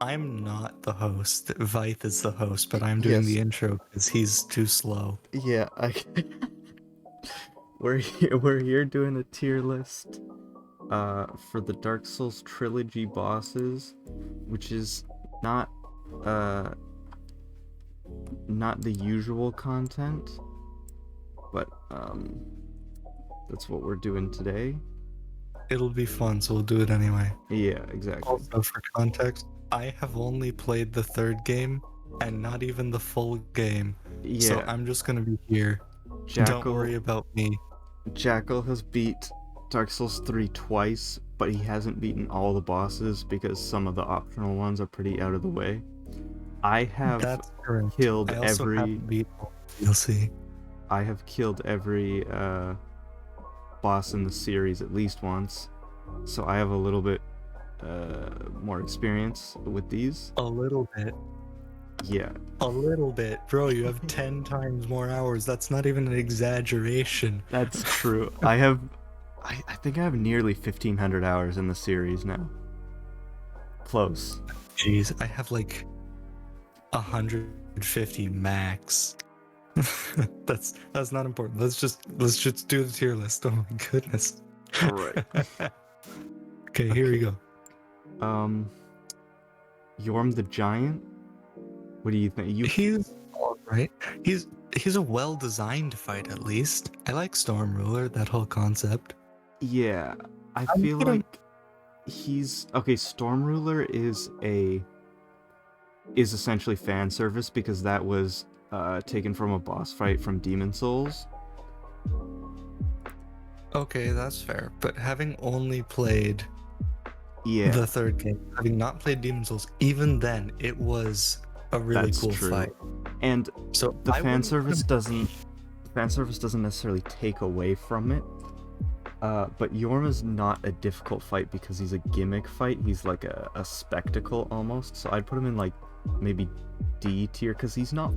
I'm not the host. Vythe is the host, but I'm doing Yes, the intro because he's too slow. yeah, we're here doing a tier list for the Dark Souls Trilogy bosses, which is not uh not the usual content, but that's what we're doing today. It'll be fun, so we'll do it anyway. Yeah, exactly. Also, for context, I have only played the third game and not even the full game. So Yeah, I'm just gonna be here. Don't Jakl worry about me. Jakl has beat Dark Souls 3 twice, but he hasn't beaten all the bosses because some of the optional ones are pretty out of the way. I have That's correct. killed I also every haven't beat all the DLC. I have killed every boss in the series at least once, so I have a little bit more experience with these. A little bit. Yeah, A little bit. Bro, you have 10 times more hours. That's not even an exaggeration. that's true. I think I have nearly 1,500 hours in the series now. Close. Jeez, I have like 150 max. That's not important. Let's just do the tier list. Oh my goodness. All right. Okay, here we go. Yorm the Giant. What do you think? He's all right. He's a well-designed fight at least. I like Storm Ruler, that whole concept. Yeah, I I'm feel gonna like he's okay. Storm Ruler is essentially fan service because that was taken from a boss fight from Demon Souls. Okay, that's fair. But having only played Yeah, the third game, having not played Demon Souls, even then it was a really that's cool true. fight. And So the I fan wouldn't put service him- doesn't necessarily take away from it. But Yorma's not a difficult fight because he's a gimmick fight. He's like a spectacle almost. So I'd put him in like maybe D tier because he's not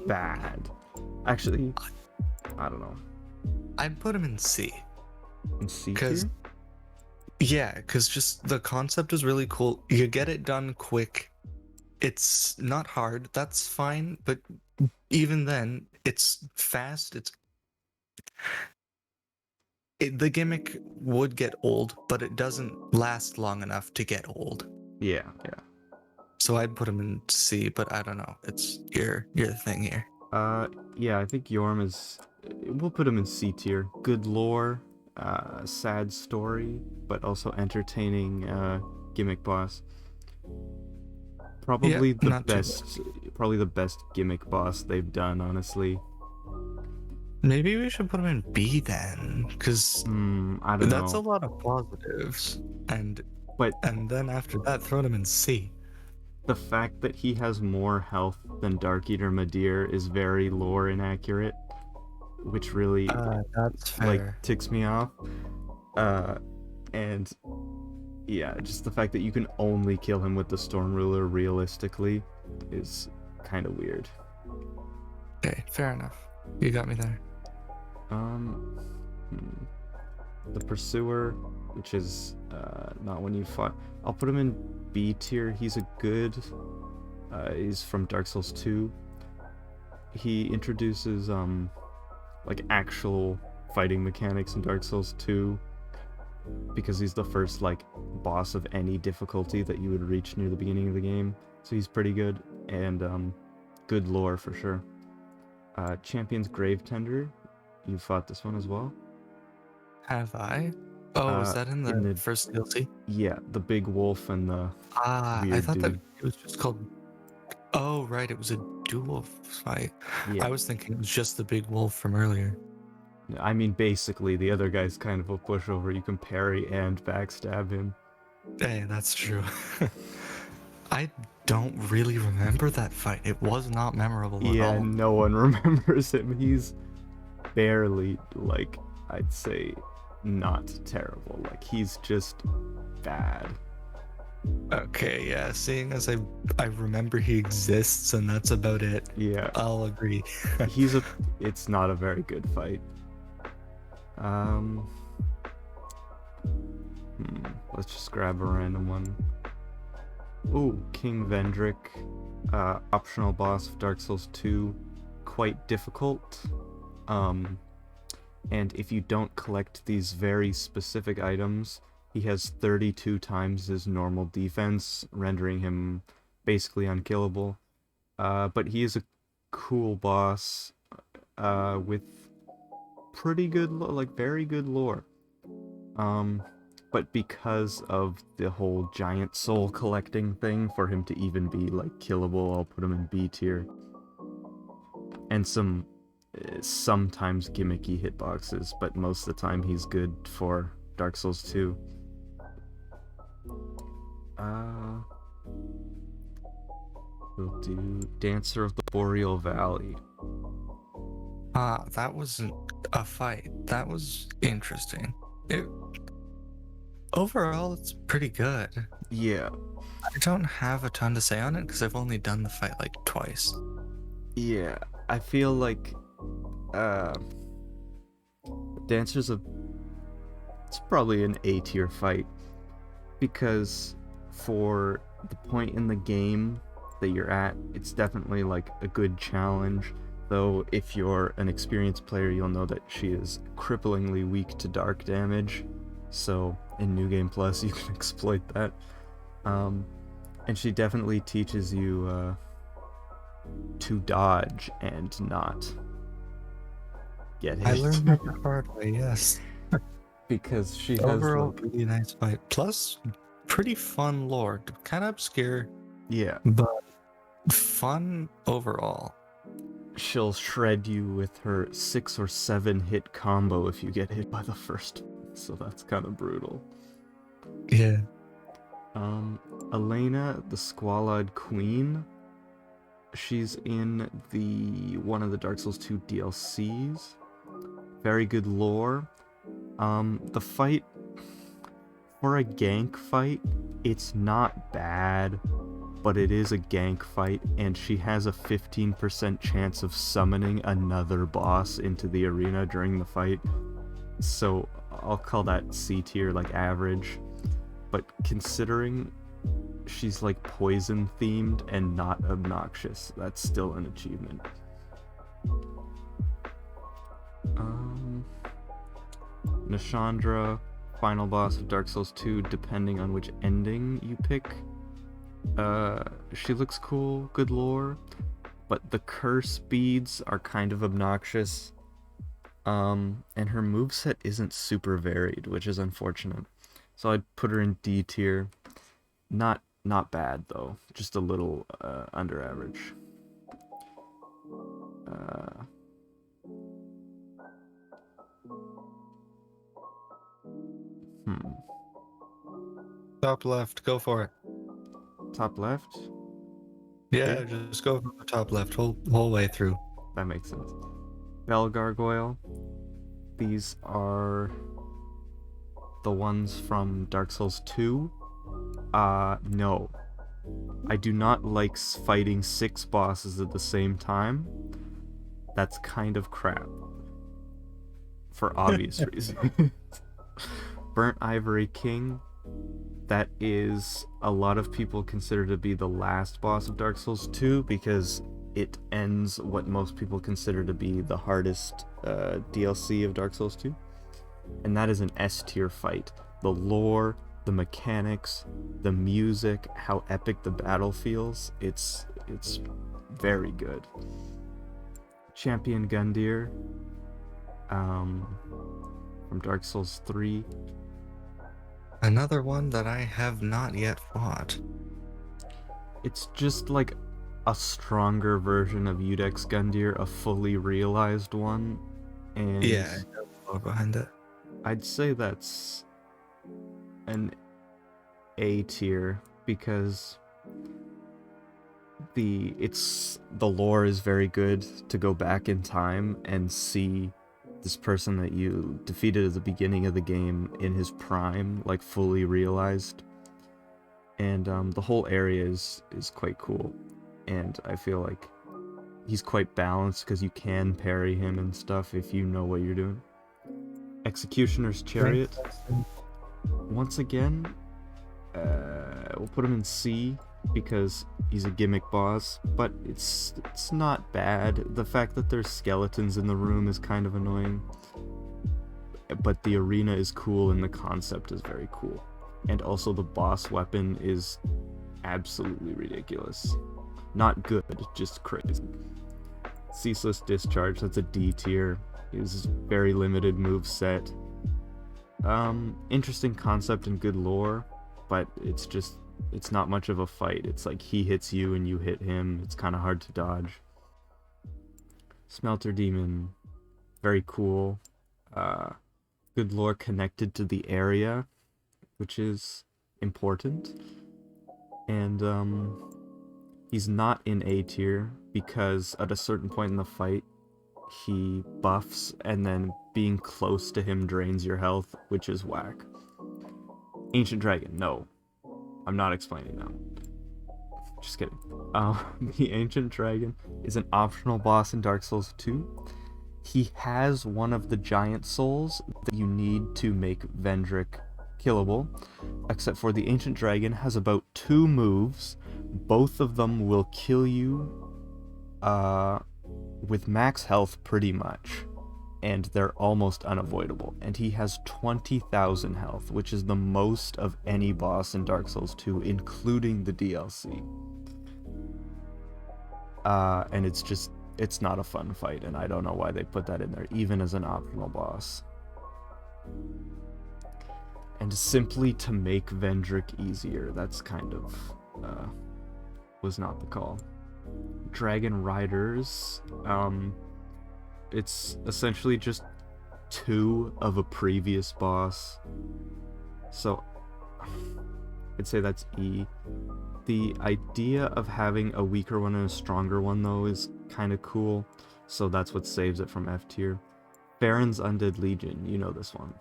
bad. Actually, I don't know. I'd put him in C. In C Because tier? because just the concept is really cool. You get it done quick. It's not hard. That's fine. But even then, it's fast. The gimmick would get old, but it doesn't last long enough to get old. Yeah, yeah. So I'd put him in C, but I don't know. It's your thing here. Yeah, I think Yorm is. We'll put him in C tier. Good lore, sad story, but also entertaining gimmick boss. Probably the not too bad. best. Probably the best gimmick boss they've done, honestly. Maybe we should put him in B then, because I don't that's a know. lot of positives. But And then after that, throw him in C. the fact that he has more health than Dark Eater Madir is very lore inaccurate, which really That's like fair. ticks me off. And yeah, just the fact that you can only kill him with the Storm Ruler realistically is kind of weird. Okay, fair enough. You got me there. Um, the Pursuer, which is not when you fought. I'll put him in B tier. He's a good. He's from Dark Souls 2. He introduces like actual fighting mechanics in Dark Souls 2 because he's the first like boss of any difficulty that you would reach near the beginning of the game. So he's pretty good and good lore for sure. Champion's Grave Tender. You fought this one as well? Have I? Oh, was that in the first DLC? Yeah, the big wolf and the weird I thought dude. that it was just called. Oh, right, it was a dual fight. Yeah. I was thinking it was just the big wolf from earlier. I mean, basically, the other guy's kind of a pushover. You can parry and backstab him. Hey, that's true. I don't really remember that fight. It was not memorable at Yeah, all. no one remembers him. He's barely, like, I'd say, not terrible. Like, he's just bad. Okay, yeah, seeing as I remember he exists and that's about it. Yeah. I'll agree. It's not a very good fight. Let's just grab a random one. Ooh, King Vendrick, optional boss of Dark Souls 2, quite difficult. Um, and if you don't collect these very specific items, he has 32 times his normal defense, rendering him basically unkillable. But he is a cool boss with pretty good, like very good lore. Um, but because of the whole giant soul collecting thing, for him to even be like killable, I'll put him in B tier. And some sometimes gimmicky hitboxes, but most of the time he's good for Dark Souls 2. Uh, we'll do Dancer of the Boreal Valley. That wasn't a fight. That was interesting. Overall, it's pretty good. Yeah, I don't have a ton to say on it because I've only done the fight like twice. yeah. I feel like uh, Dancer's a it's probably an A tier fight because for the point in the game that you're at, it's definitely like a good challenge. Though if you're an experienced player, you'll know that she is cripplingly weak to dark damage. So in New Game Plus, you can exploit that. And she definitely teaches you to dodge and not get hit. I learned that the hard way, yes. Because she has Overall, like, really nice fight. Plus, pretty fun lore. Kind of obscure, yeah, but fun overall. she'll shred you with her 6 or 7 hit combo if you get hit by the first one, so that's kind of brutal. Yeah. Elena, the Squalid Queen, she's in one of the Dark Souls 2 DLCs. Very good lore. The fight, for a gank fight, it's not bad, but it is a gank fight, and she has a 15% chance of summoning another boss into the arena during the fight. So I'll call that C tier, like average. But considering she's like poison themed and not obnoxious, that's still an achievement. Nashandra, final boss of Dark Souls 2, depending on which ending you pick. She looks cool, good lore, but the curse beads are kind of obnoxious. And her moveset isn't super varied, which is unfortunate. So I'd put her in D tier. Not bad though, just a little under average. Top left, go for it. Top left? Yeah, Okay. just go from the top left, whole way through. That makes sense. Bell Gargoyle. These are the ones from Dark Souls 2. No. I do not like fighting 6 bosses at the same time. That's kind of crap. For obvious reasons. Burnt Ivory King. That is a lot of people consider to be the last boss of Dark Souls 2 because it ends what most people consider to be the hardest DLC of Dark Souls 2. And that is an S tier fight. The lore, the mechanics, the music, how epic the battle feels, it's very good. Champion Gundyr from Dark Souls 3. Another one that I have not yet fought. It's just like a stronger version of Udex Gundyr, a fully realized one. And Yeah, I know the lore behind it. I'd say that's an A tier because the lore is very good to go back in time and see this person that you defeated at the beginning of the game in his prime, like fully realized. And the whole area is quite cool. And I feel like he's quite balanced because you can parry him and stuff if you know what you're doing. Executioner's Chariot. Once again, we'll put him in C because he's a gimmick boss, but it's not bad. The fact that there's skeletons in the room is kind of annoying, but the arena is cool and the concept is very cool. And also the boss weapon is absolutely ridiculous. Not good, just crazy. Ceaseless Discharge, that's a D tier. Is very limited move set. Interesting concept and good lore, but it's not much of a fight. It's like he hits you and you hit him. It's kind of hard to dodge. Smelter Demon, very cool. Good lore connected to the area, which is important. And he's not in A tier because at a certain point in the fight, he buffs and then being close to him drains your health, which is whack. Ancient Dragon, no. I'm not explaining now. Just kidding. The Ancient Dragon is an optional boss in Dark Souls 2. He has one of the giant souls that you need to make Vendrick killable, except for the Ancient Dragon has about 2 moves. Both of them will kill you with max health pretty much, and they're almost unavoidable. And he has 20,000 health, which is the most of any boss in Dark Souls 2, including the DLC. And it's not a fun fight, and I don't know why they put that in there, even as an optional boss. And simply to make Vendrick easier, that's kind of, was not the call. Dragon Riders, it's essentially just 2 of a previous boss. So, I'd say that's E. The idea of having a weaker one and a stronger one, though, is kind of cool. So that's what saves it from F tier. Baron's Undead Legion, you know this one.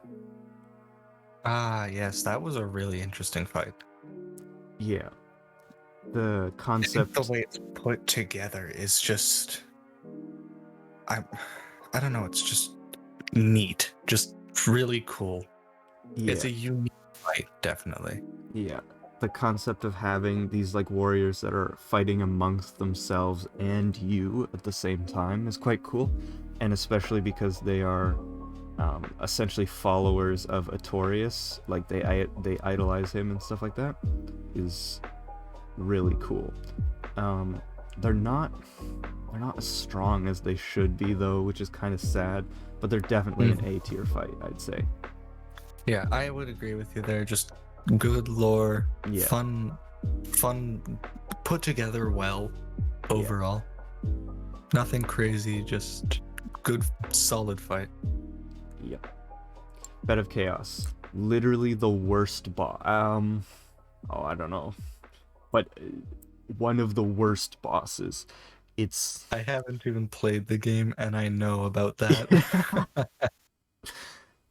Ah, yes, that was a really interesting fight. Yeah. The I concept... think the way it's put together is just... I don't know, it's just neat. Just really cool. Yeah. It's a unique fight, definitely. Yeah. The concept of having these like warriors that are fighting amongst themselves and you at the same time is quite cool. And especially because they are essentially followers of Artorias, like they idolize him and stuff like that, is really cool. They're not as strong as they should be, though, which is kind of sad, but they're definitely an A tier fight, I'd say. Yeah, I would agree with you there. Just good lore, Yeah. fun, put together well overall. Yeah. Nothing crazy, just good, solid fight. Yep. Bed of Chaos, literally the worst boss. I don't know, but one of the worst bosses. I haven't even played the game, and I know about that.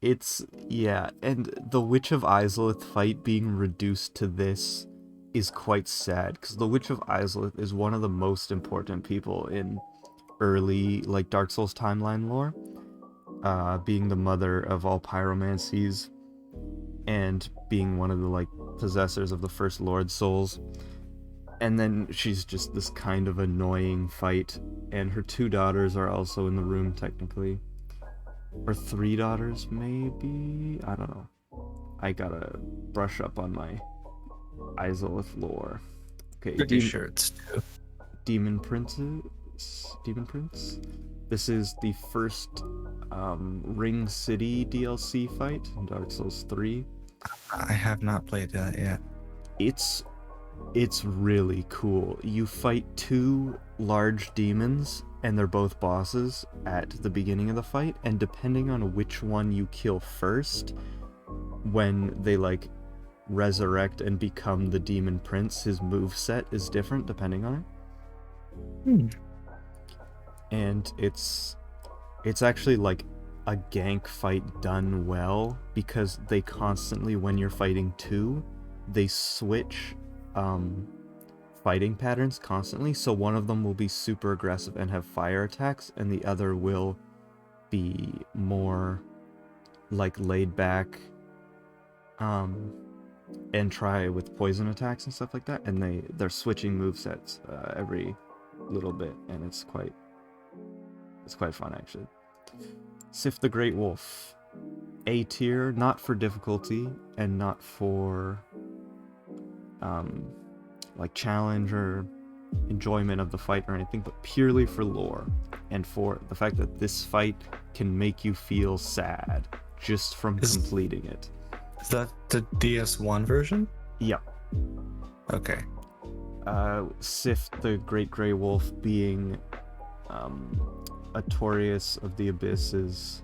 And the Witch of Izalith fight being reduced to this is quite sad, because the Witch of Izalith is one of the most important people in early, like, Dark Souls timeline lore, being the mother of all pyromancies, and being one of the, like, possessors of the first Lord Souls. And then she's just this kind of annoying fight, and her 2 daughters are also in the room, technically. Or 3 daughters, maybe? I don't know. I gotta brush up on my Izalith lore. Okay, Pretty sure it's 2. Demon Prince? This is the first Ring City DLC fight in Dark Souls 3. I have not played that yet. It's really cool. You fight 2 large demons, and they're both bosses at the beginning of the fight, and depending on which one you kill first, when they like resurrect and become the Demon Prince, his moveset is different depending on it. And it's actually like a gank fight done well, because they constantly, when you're fighting 2, they switch fighting patterns constantly, so one of them will be super aggressive and have fire attacks, and the other will be more like laid back and try with poison attacks and stuff like that, and they're switching movesets every little bit, and it's quite fun actually. Sif the Great Wolf, A tier, not for difficulty and not for like challenge or enjoyment of the fight or anything, but purely for lore and for the fact that this fight can make you feel sad just from completing it. Is that the DS1 version? Yeah. Okay. Sif the Great Grey Wolf being Artorias of the Abyss's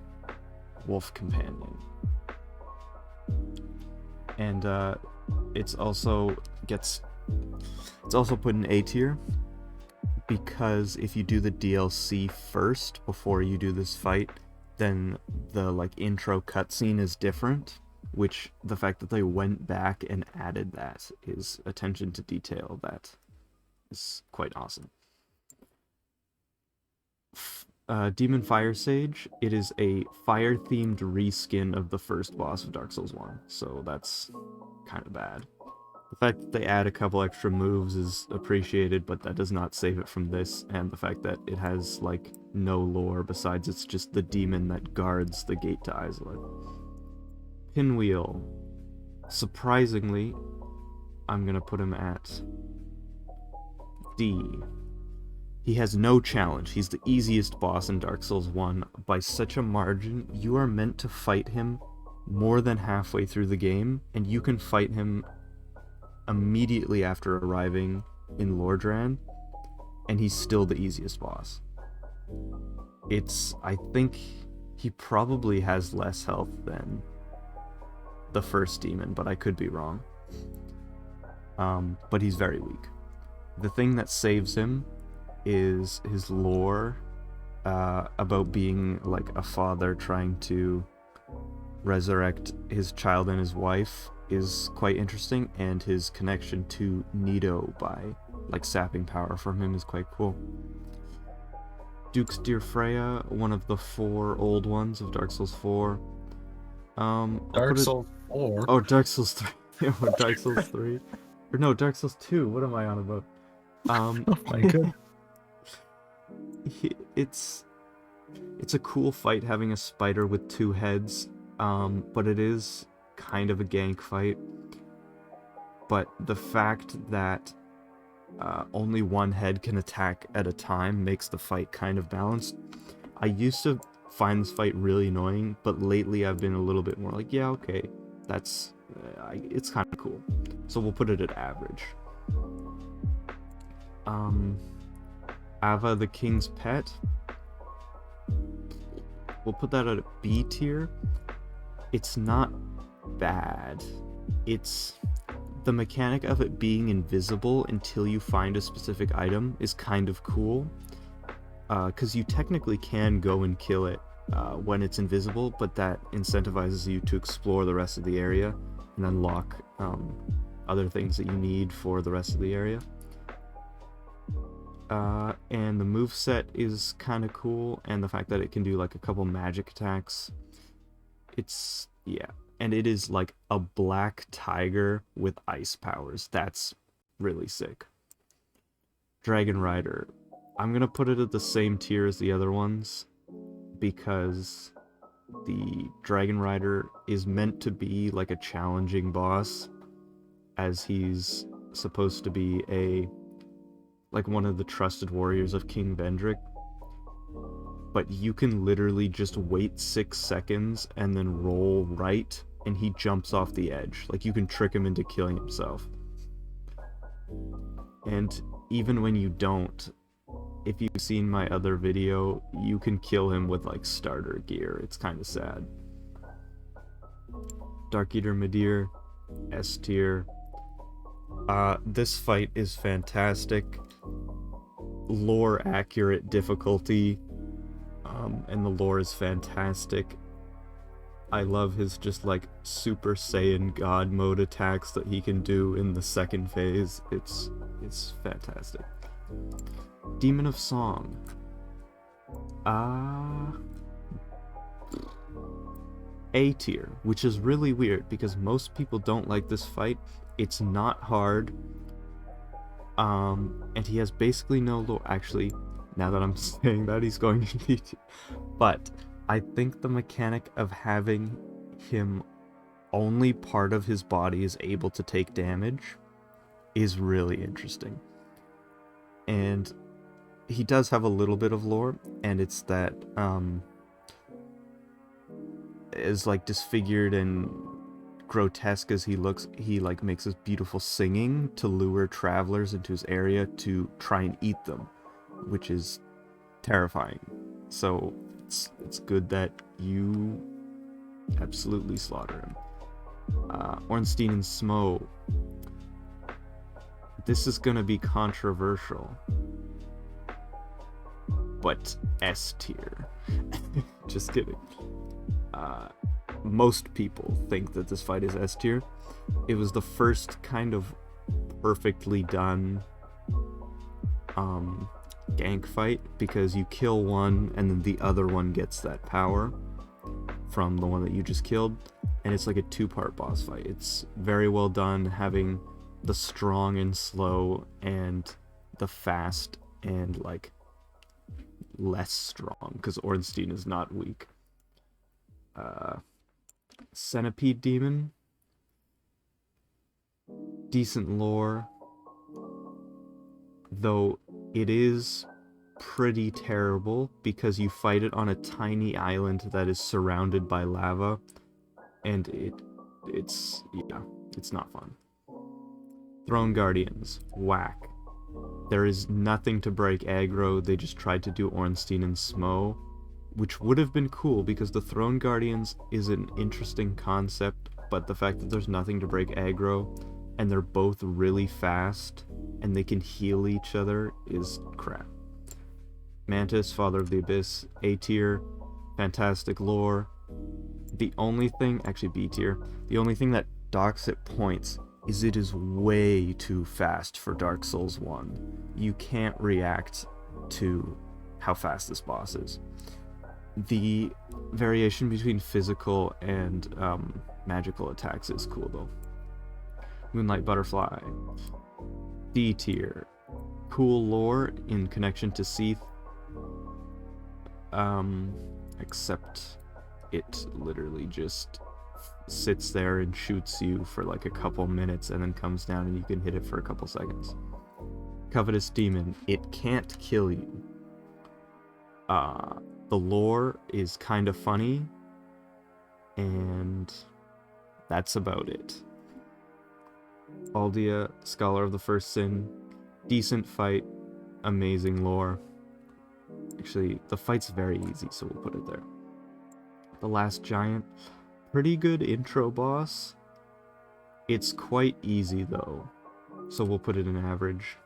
wolf companion. And it's also put in A tier because if you do the DLC first before you do this fight, then the like intro cutscene is different, which the fact that they went back and added that is attention to detail that is quite awesome. Demon Fire Sage, it is a fire-themed reskin of the first boss of Dark Souls 1, so that's kind of bad. The fact that they add a couple extra moves is appreciated, but that does not save it from this, and the fact that it has, like, no lore besides it's just the demon that guards the gate to Isolith. Pinwheel. Surprisingly, I'm gonna put him at D. He has no challenge. He's the easiest boss in Dark Souls 1 by such a margin. You are meant to fight him more than halfway through the game, and you can fight him immediately after arriving in Lordran, and he's still the easiest boss. I think he probably has less health than the first demon, but I could be wrong. But he's very weak. The thing that saves him is his lore about being like a father trying to resurrect his child and his wife is quite interesting, and his connection to Nito by like sapping power from him is quite cool. Duke's Dear Freya, one of the 4 old ones of Dark Souls 4. Dark Souls 4? Oh, Dark Souls 3. Or Dark Souls 3. Or no, Dark Souls 2. What am I on about? Oh my god. It's a cool fight having a spider with 2 heads, but it is kind of a gank fight. But the fact that only one head can attack at a time makes the fight kind of balanced. I used to find this fight really annoying, but lately I've been a little bit more like, yeah, okay, that's it's kind of cool. So we'll put it at average. Ava the King's Pet, we'll put that at a B tier. It's not bad. It's the mechanic of it being invisible until you find a specific item is kind of cool, because you technically can go and kill it when it's invisible, but that incentivizes you to explore the rest of the area and unlock other things that you need for the rest of the area. And the moveset is kind of cool, and the fact that it can do like a couple magic attacks, it's, yeah. And it is like a black tiger with ice powers. That's really sick. Dragon Rider, I'm gonna put it at the same tier as the other ones, because the Dragon Rider is meant to be like a challenging boss, as he's supposed to be like one of the trusted warriors of King Vendrick, but you can literally just wait 6 seconds and then roll right, and he jumps off the edge. Like, you can trick him into killing himself. And even when you don't, if you've seen my other video, you can kill him with like starter gear. It's kind of sad. Dark Eater Midir, S tier. This fight is fantastic. Lore accurate difficulty, and the lore is fantastic. I love his just like Super Saiyan God mode attacks that he can do in the second phase. It's fantastic. Demon of Song. A tier, which is really weird because most people don't like this fight. It's not hard. And he has basically no lore. Actually, now that I'm saying that, he's going to be. But I think the mechanic of having him only part of his body is able to take damage is really interesting. And he does have a little bit of lore, and it's that as like disfigured and grotesque as he looks, he like makes this beautiful singing to lure travelers into his area to try and eat them, which is terrifying. So it's good that you absolutely slaughter him. Ornstein and Smo. This is gonna be controversial, but S tier. Just kidding. Most people think that this fight is S tier. It was the first kind of perfectly done gank fight, because you kill one and then the other one gets that power from the one that you just killed, and it's like a two-part boss fight. It's very well done, having the strong and slow and the fast and like less strong, because Ornstein is not weak. Centipede Demon, decent lore, though it is pretty terrible because you fight it on a tiny island that is surrounded by lava, and it's not fun. Throne Guardians, whack. There is nothing to break aggro. They just tried to do Ornstein and Smo, which would have been cool because the Throne Guardians is an interesting concept, but the fact that there's nothing to break aggro and they're both really fast and they can heal each other is crap. Mantis, Father of the Abyss, A tier, fantastic lore. The only thing, actually B tier, the only thing that docks it points is it is way too fast for Dark Souls 1. You can't react to how fast this boss is. The variation between physical and magical attacks is cool though. Moonlight Butterfly, D tier, cool lore in connection to Seath, except it literally just sits there and shoots you for like a couple minutes and then comes down and you can hit it for a couple seconds. Covetous Demon, it can't kill you. The lore is kind of funny, and that's about it. Aldia, Scholar of the First Sin, decent fight, amazing lore. Actually, the fight's very easy, so we'll put it there. The Last Giant, pretty good intro boss. It's quite easy though, so we'll put it in average.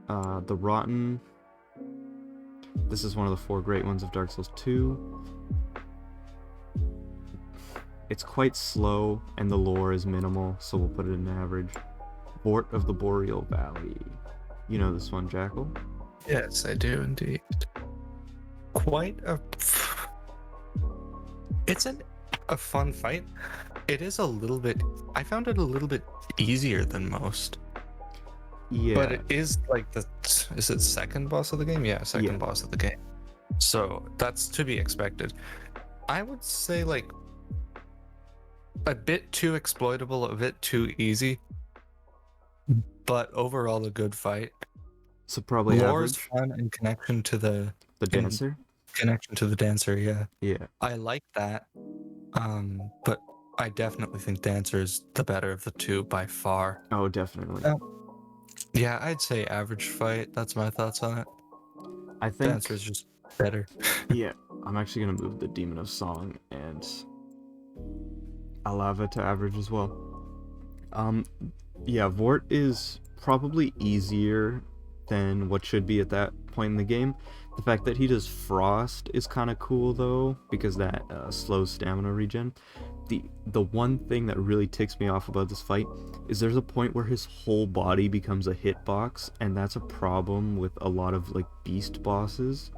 The Rotten, this is one of the 4 great ones of Dark Souls 2. It's quite slow and the lore is minimal, so we'll put it in average. Fort of the Boreal Valley. You know this one, Jakl? Yes, I do indeed. Quite a... It's a fun fight. It is a little bit... I found it a little bit easier than most. Yeah. But it is like the... Is it second boss of the game? Yeah, second boss of the game. So that's to be expected. I would say like a bit too exploitable, a bit too easy. But overall a good fight. So probably Lore's average. fun in connection to the dancer. Connection to the dancer, yeah. Yeah. I like that. But I definitely think dancer is the better of the two by far. Oh, definitely. Yeah, I'd say average fight. That's my thoughts on it. I think dancer is just better. Yeah, I'm actually gonna move the Demon of Song and Alava to average as well. Yeah, Vort is probably easier than what should be at that point in the game. The fact that he does Frost is kind of cool though, because that slows stamina regen. The one thing that really ticks me off about this fight is there's a point where his whole body becomes a hitbox, and that's a problem with a lot of like beast bosses,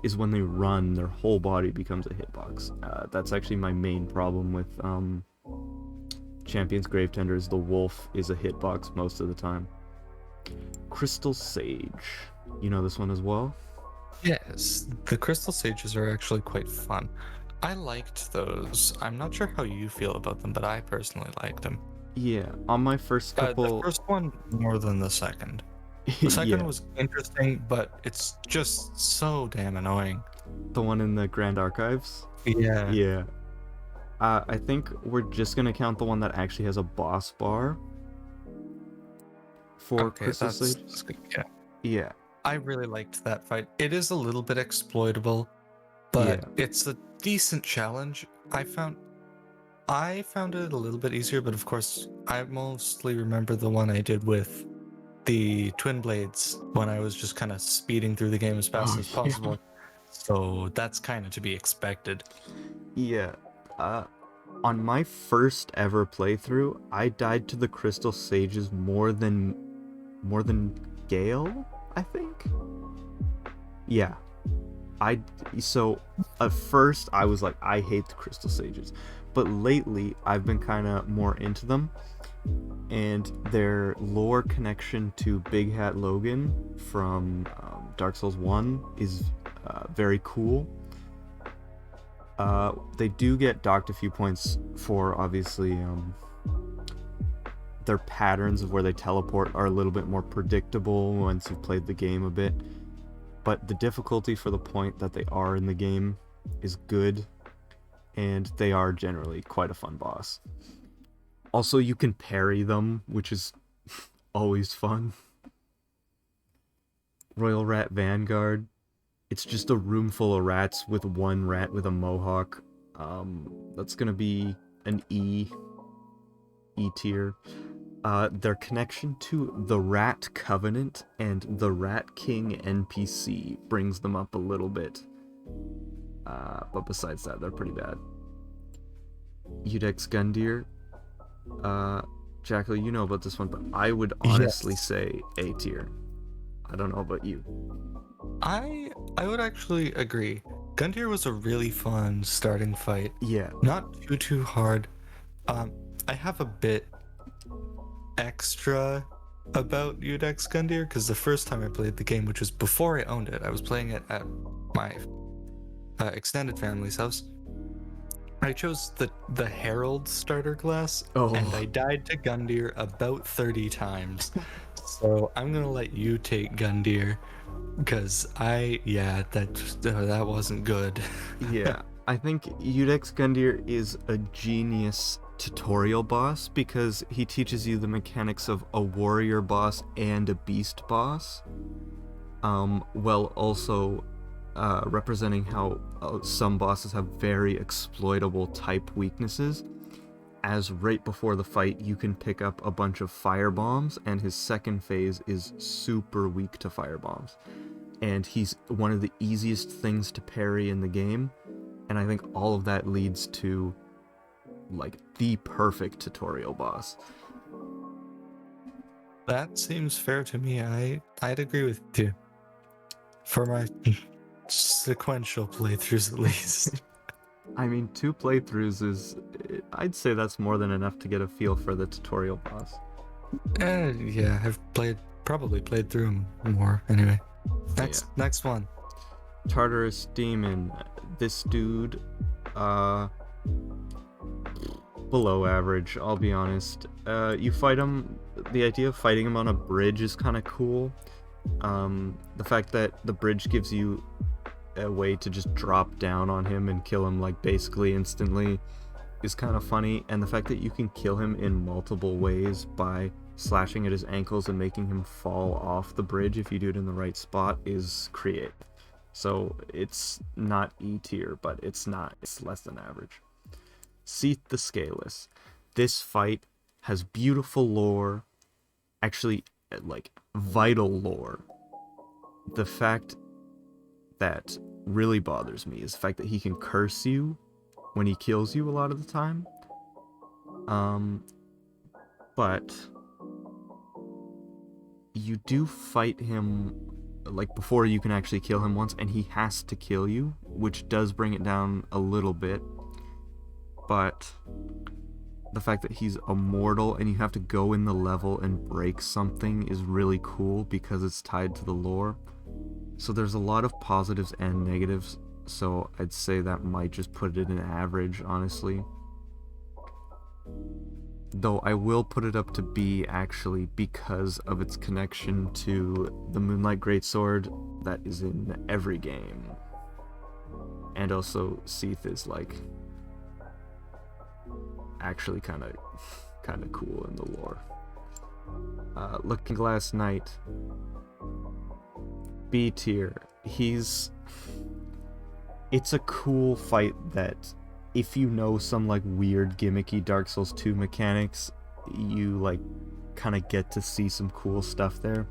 is when they run, their whole body becomes a hitbox. That's actually my main problem with Champion's Gravetender, is the wolf is a hitbox most of the time. Crystal Sage. You know this one as well? Yes, the Crystal Sages are actually quite fun. I liked those. I'm not sure how you feel about them, but I personally liked them. Yeah, on my first The couple... first one more than the second. The second yeah, was interesting, but it's just so damn annoying. the one in the Grand Archives? Yeah. Yeah. I think we're just gonna count the one that actually has a boss bar for Okay, Crystal that's Sages. good. Yeah. Yeah, I really liked that fight. It is a little bit exploitable, yeah. but it's a decent challenge. I found it a little bit easier, but of course, I mostly remember the one I did with the twin blades when I was just kind of speeding through the game as fast Oh, as yeah. possible. So that's kind of to be expected. Yeah. On my first ever playthrough, I died to the Crystal Sages more than Gale, I think. Yeah. So at first I was like, I hate the Crystal Sages, but lately I've been kind of more into them, and their lore connection to Big Hat Logan from Dark Souls 1 is very cool. They do get docked a few points for, obviously, their patterns of where they teleport are a little bit more predictable once you've played the game a bit. But the difficulty for the point that they are in the game is good, and they are generally quite a fun boss. Also, you can parry them, which is always fun. Royal Rat Vanguard. It's just a room full of rats with one rat with a mohawk. That's gonna be an E tier. Their connection to the Rat Covenant and the Rat King NPC brings them up a little bit. But besides that, they're pretty bad. Udex Gundyr. Jakl, you know about this one, but I would honestly say A tier. I don't know about you. I would actually agree. Gundyr was a really fun starting fight. Yeah. Not too hard. I have a bit extra about Udex Gundyr because the first time I played the game, which was before I owned it, I was playing it at my extended family's house. I chose the Herald starter class, and I died to Gundyr about 30 times. So I'm gonna let you take Gundyr, because that wasn't good. Yeah, I think Udex Gundyr is a genius tutorial boss because he teaches you the mechanics of a warrior boss and a beast boss, while also representing how some bosses have very exploitable type weaknesses. As right before the fight, you can pick up a bunch of fire bombs, and his second phase is super weak to fire bombs. And he's one of the easiest things to parry in the game, and I think all of that leads to like the perfect tutorial boss. That seems fair to me. I'd agree with you. For my sequential playthroughs, at least. I mean, 2 playthroughs is... I'd say that's more than enough to get a feel for the tutorial boss. Yeah, I've probably played through them more. Anyway, next one. Tartarus Demon. This dude, below average, I'll be honest. You fight him... The idea of fighting him on a bridge is kind of cool. The fact that the bridge gives you a way to just drop down on him and kill him like basically instantly is kind of funny, and the fact that you can kill him in multiple ways by slashing at his ankles and making him fall off the bridge if you do it in the right spot is creative. So it's not E tier, but it's less than average. Seath the Scaleless. This fight has beautiful lore, actually like vital lore. The fact that really bothers me is the fact that he can curse you when he kills you a lot of the time. But you do fight him like before you can actually kill him once, and he has to kill you, which does bring it down a little bit. But the fact that he's immortal and you have to go in the level and break something is really cool because it's tied to the lore. So there's a lot of positives and negatives, so I'd say that might just put it in average, honestly. Though I will put it up to B, actually, because of its connection to the Moonlight Greatsword that is in every game. And also, Seath is, like, actually kind of cool in the lore. Looking Glass Knight, B tier. It's a cool fight that, if you know some like weird gimmicky Dark Souls 2 mechanics, you like kind of get to see some cool stuff there.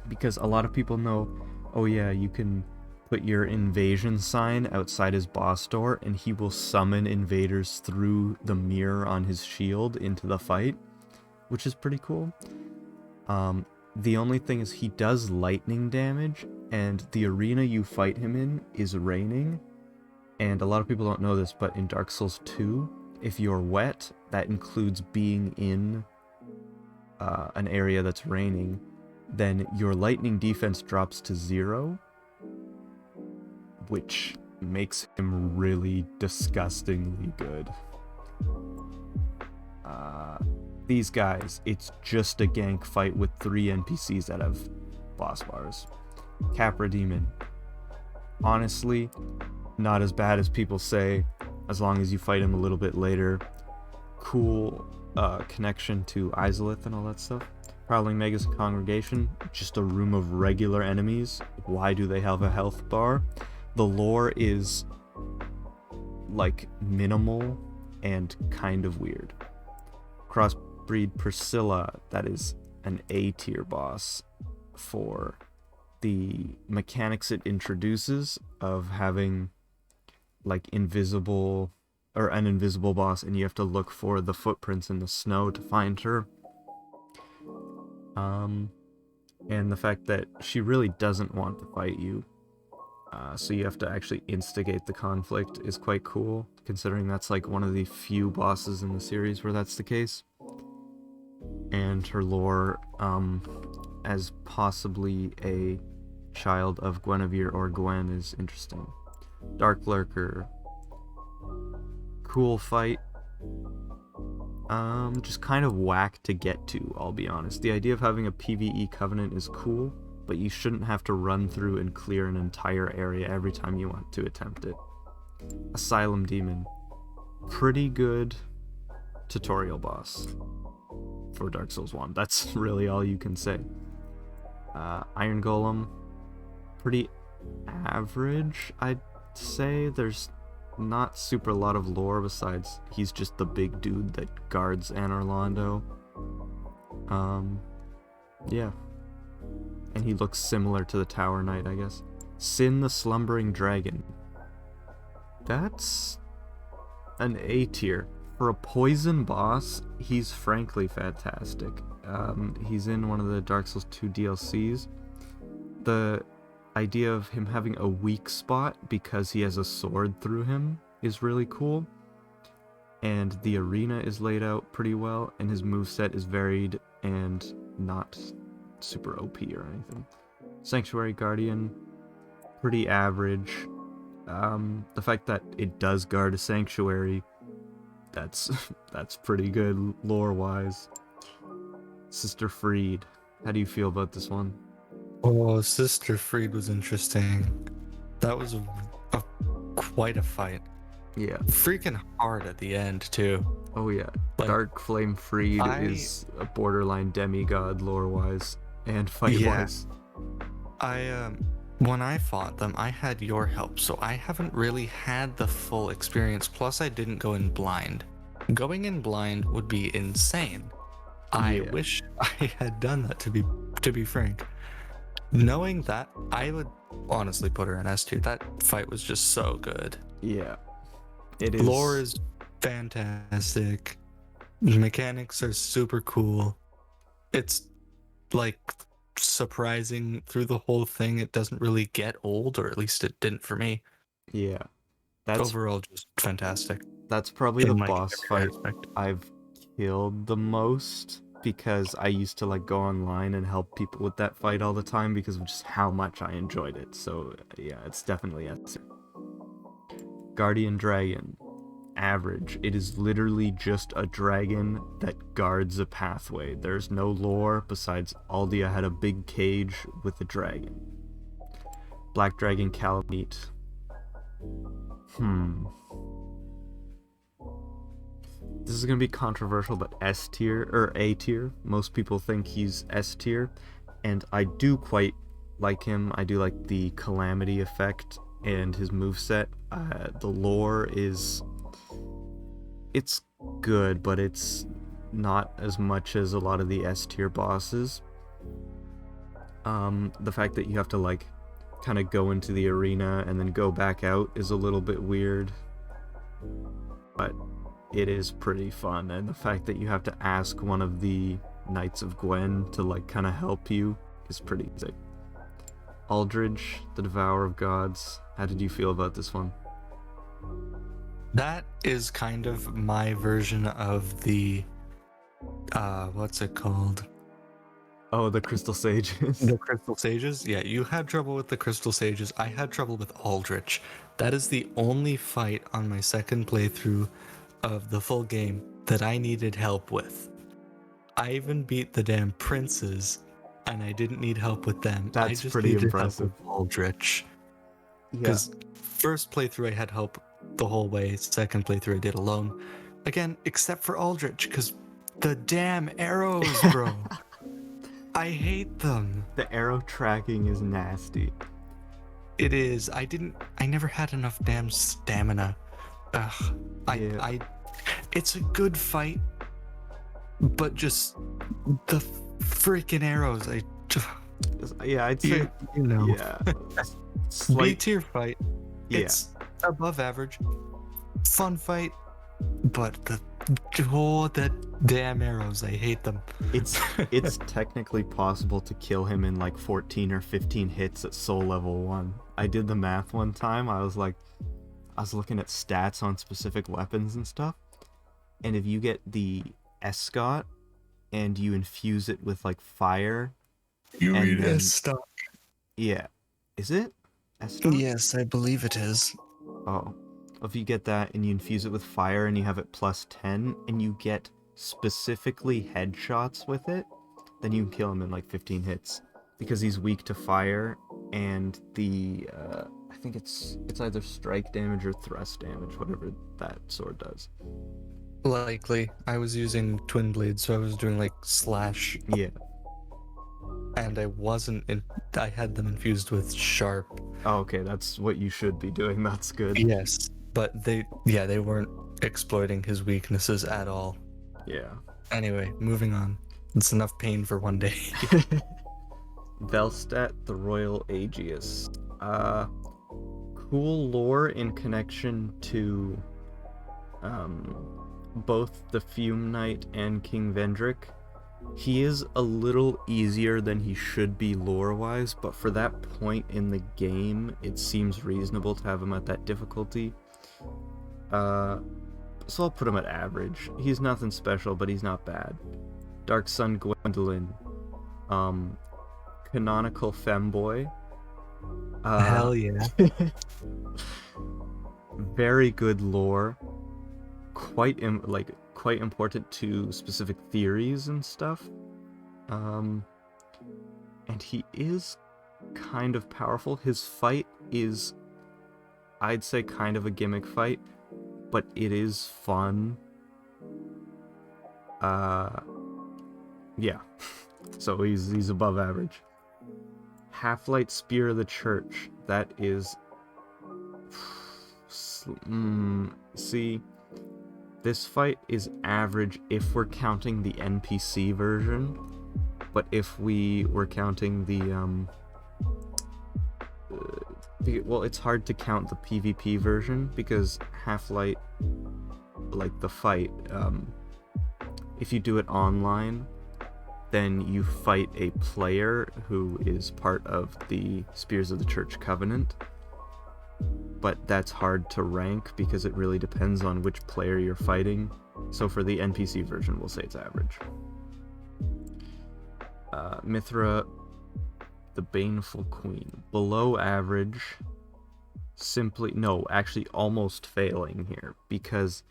Because a lot of people know, oh yeah, you can put your invasion sign outside his boss door and he will summon invaders through the mirror on his shield into the fight, which is pretty cool. The only thing is he does lightning damage, and the arena you fight him in is raining. And a lot of people don't know this, but in Dark Souls 2, if you're wet, that includes being in an area that's raining, then your lightning defense drops to 0, which makes him really disgustingly good. These guys, it's just a gank fight with 3 NPCs that have boss bars. Capra Demon. Honestly, not as bad as people say, as long as you fight him a little bit later. Cool connection to Izalith and all that stuff. Prowling Magus Congregation, just a room of regular enemies. Why do they have a health bar? The lore is like minimal and kind of weird. Crossbreed Priscilla, that is an A tier boss for the mechanics it introduces of having like an invisible boss, and you have to look for the footprints in the snow to find her. And the fact that she really doesn't want to fight you, so you have to actually instigate the conflict, is quite cool, considering that's like one of the few bosses in the series where that's the case. And her lore, as possibly a child of Guinevere or Gwen, is interesting. Dark Lurker, cool fight. Just kind of whack to get to, I'll be honest. The idea of having a PvE covenant is cool, but you shouldn't have to run through and clear an entire area every time you want to attempt it. Asylum Demon, pretty good tutorial boss for Dark Souls 1. That's really all you can say. Iron Golem, pretty average, I'd say. There's not super a lot of lore besides he's just the big dude that guards Anor Londo. Yeah. And he looks similar to the Tower Knight, I guess. Sin the Slumbering Dragon. That's an A tier. For a poison boss, he's frankly fantastic. He's in one of the Dark Souls 2 DLCs. The idea of him having a weak spot because he has a sword through him is really cool. And the arena is laid out pretty well, and his moveset is varied and not super OP or anything. Sanctuary Guardian, pretty average. The fact that it does guard a sanctuary, that's pretty good lore-wise. Sister Freed, how do you feel about this one? Oh, Sister Freed was interesting. That was quite a fight. Yeah. Freaking hard at the end, too. Oh yeah. Like, Dark Flame Freed is a borderline demigod lore-wise and fight-wise. Yeah. When I fought them, I had your help, so I haven't really had the full experience. Plus, I didn't go in blind. Going in blind would be insane. I wish I had done that, to be frank. Knowing that, I would honestly put her in S tier. That fight was just so good. Yeah. It is. Lore is fantastic. Mechanics are super cool. It's like surprising through the whole thing. It doesn't really get old, or at least it didn't for me. Yeah, that's Overall, just fantastic that's probably the in like boss every fight aspect. I've killed the most because I used to like go online and help people with that fight all the time because of just how much I enjoyed it. So yeah, it's definitely S. Guardian Dragon. Average. It is literally just a dragon that guards a pathway. There's no lore besides Aldia had a big cage with a dragon. Black Dragon Calamite. This is gonna be controversial, but S tier or A tier. Most people think he's S tier, and I do quite like him. I do like the calamity effect and his moveset. The lore is it's good, but it's not as much as a lot of the S tier bosses. The fact that you have to like kind of go into the arena and then go back out is a little bit weird, but it is pretty fun. And the fact that you have to ask one of the Knights of Gwen to like kind of help you is pretty sick. Aldridge, the Devourer of Gods. How did you feel about this one? That is kind of my version of the what's it called? Oh, the Crystal Sages. The Crystal Sages? Yeah, you had trouble with the Crystal Sages. I had trouble with Aldrich. That is the only fight on my second playthrough of the full game that I needed help with. I even beat the damn princes, and I didn't need help with them. I That's just pretty needed impressive. help with Aldrich. Yeah. Because first playthrough I had help the whole way. Second playthrough I did alone. Again, except for Aldrich, because the damn arrows, bro. I hate them. The arrow tracking is nasty. It is. I never had enough damn stamina. Ugh. Yeah. It's a good fight, but just the freaking arrows. Yeah, I'd say you know. Yeah. B tier fight. Yeah. It's above average. Fun fight, but the damn arrows, I hate them. It's technically possible to kill him in like 14 or 15 hits at soul level 1. I did the math one time. I was looking at stats on specific weapons and stuff. And if you get the Escort and you infuse it with like fire, You and mean then- Estoc? yeah. Is it? Escort? Yes, I believe it is. Oh. If you get that and you infuse it with fire and you have it plus 10 and you get specifically headshots with it, then you can kill him in like 15 hits. Because he's weak to fire and the, I think it's either strike damage or thrust damage, whatever that sword does. Likely. I was using twin blades, so I was doing like slash, Yeah. and I had them infused with sharp. Oh, okay, that's what you should be doing. That's good. Yes, but they weren't exploiting his weaknesses at all. Yeah. Anyway, moving on. It's enough pain for one day. Velstadt, the Royal Aegeus. Cool lore in connection to both the Fume Knight and King Vendrick. He is a little easier than he should be lore-wise, but for that point in the game, it seems reasonable to have him at that difficulty. So I'll put him at average. He's nothing special, but he's not bad. Dark Sun Gwendolyn. Canonical femboy. Hell yeah. Very good lore. Quite important to specific theories and stuff. And he is kind of powerful. His fight is, I'd say, kind of a gimmick fight, but it is fun. Yeah. So he's above average. Half-Light Spear of the Church. That is... See... This fight is average if we're counting the NPC version, but if we were counting the well, it's hard to count the PvP version because Half-Light, like the fight, if you do it online, then you fight a player who is part of the Spears of the Church Covenant. But that's hard to rank because it really depends on which player you're fighting. So for the NPC version, we'll say it's average. Mithra, the Baneful Queen, below average. Actually almost failing here, because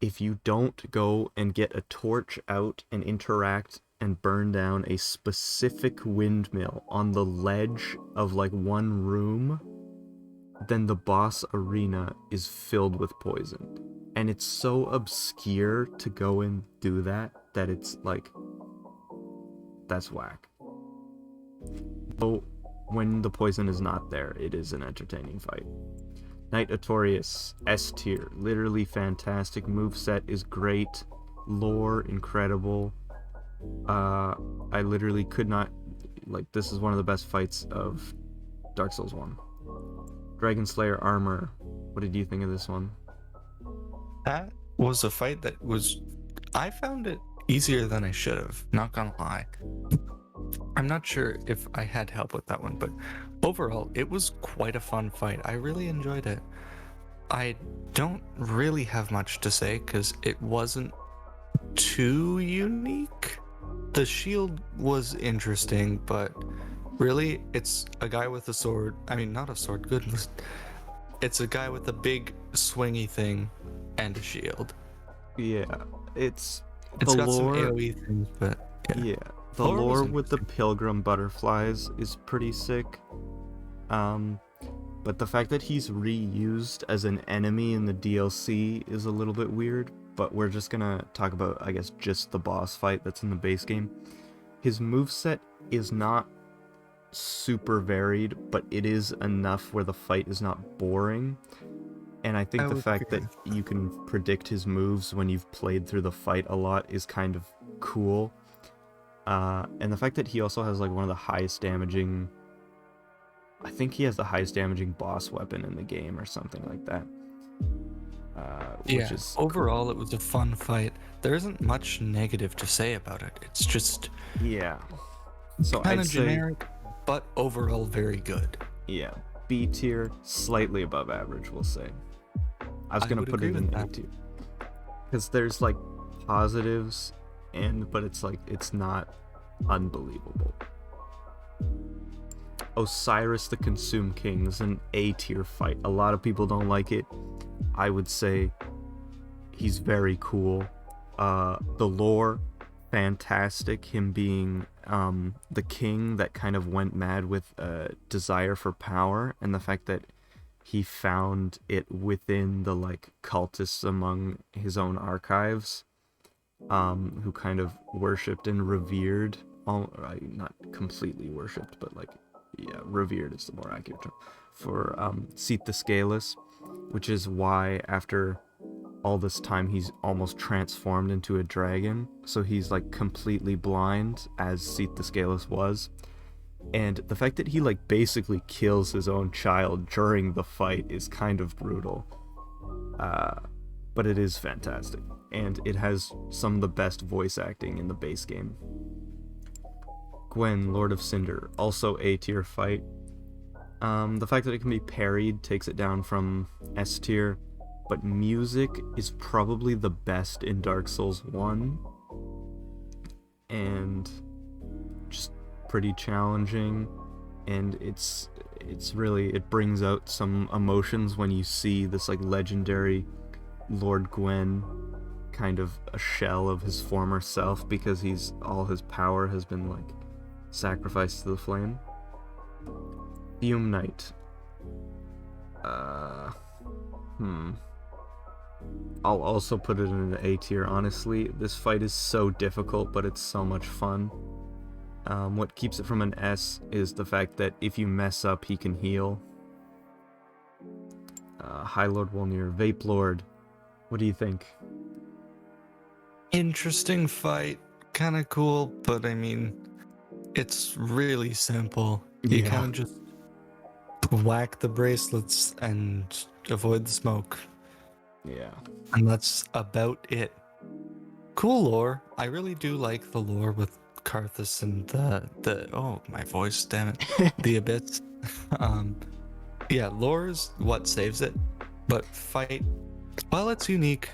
if you don't go and get a torch out and interact and burn down a specific windmill on the ledge of like one room, then the boss arena is filled with poison. And it's so obscure to go and do that it's like, that's whack. But when the poison is not there, it is an entertaining fight. Knight Artorias, S tier, literally fantastic. Moveset is great, lore incredible. I literally could not, like, this is one of the best fights of Dark Souls 1. Dragon Slayer armor, what did you think of this one? That was a fight that was, I found it easier than I should have, not gonna lie. I'm not sure if I had help with that one, but overall, it was quite a fun fight. I really enjoyed it. I don't really have much to say because it wasn't too unique. The shield was interesting, but really, it's a guy with a sword. I mean, not a sword, goodness. It's a guy with a big swingy thing and a shield. Yeah, it's It's the got some lore. AoE things, but Yeah, the lore with the pilgrim butterflies is pretty sick. But the fact that he's reused as an enemy in the DLC is a little bit weird. But we're just gonna talk about, I guess, just the boss fight that's in the base game. His moveset is not super varied, but it is enough where the fight is not boring. And I think the fact that you can predict his moves when you've played through the fight a lot is kind of cool. And the fact that he also has like one of the highest damaging, I think he has the highest damaging boss weapon in the game or something like that. Which is overall cool. It was a fun fight. There isn't much negative to say about it. It's just so kind I'd of say, generic, but overall very good. Yeah, B tier, slightly above average, we'll say. I was gonna put it in A tier because there's like positives, but it's like it's not unbelievable. Osiris the Consume King is an A tier fight. A lot of people don't like it. I would say he's very cool. The lore, fantastic. Him being the king that kind of went mad with a desire for power, and the fact that he found it within the like cultists among his own archives, who kind of worshipped and revered, not completely worshipped, but like, yeah, revered is the more accurate term, for Seat the Scaleless, which is why after all this time he's almost transformed into a dragon, so he's like completely blind as Seat the Scaleless was. And the fact that he like basically kills his own child during the fight is kind of brutal. But it is fantastic. And it has some of the best voice acting in the base game. Gwen, Lord of Cinder, also A tier fight. The fact that it can be parried takes it down from S tier, but music is probably the best in Dark Souls 1. And just pretty challenging, and it's really, it brings out some emotions when you see this like legendary Lord Gwen, kind of a shell of his former self, because all his power has been like sacrificed to the flame. Fume Knight. I'll also put it in the A tier, honestly. This fight is so difficult, but it's so much fun. What keeps it from an S is the fact that if you mess up, he can heal. High Lord Wolnir, Vape Lord, what do you think? Interesting fight, kind of cool, but I mean, it's really simple. You kind of just whack the bracelets and avoid the smoke. Yeah. And that's about it. Cool lore. I really do like the lore with Karthus and the oh my voice, damn it, the abyss. um, yeah, lore is what saves it, but fight, while it's unique,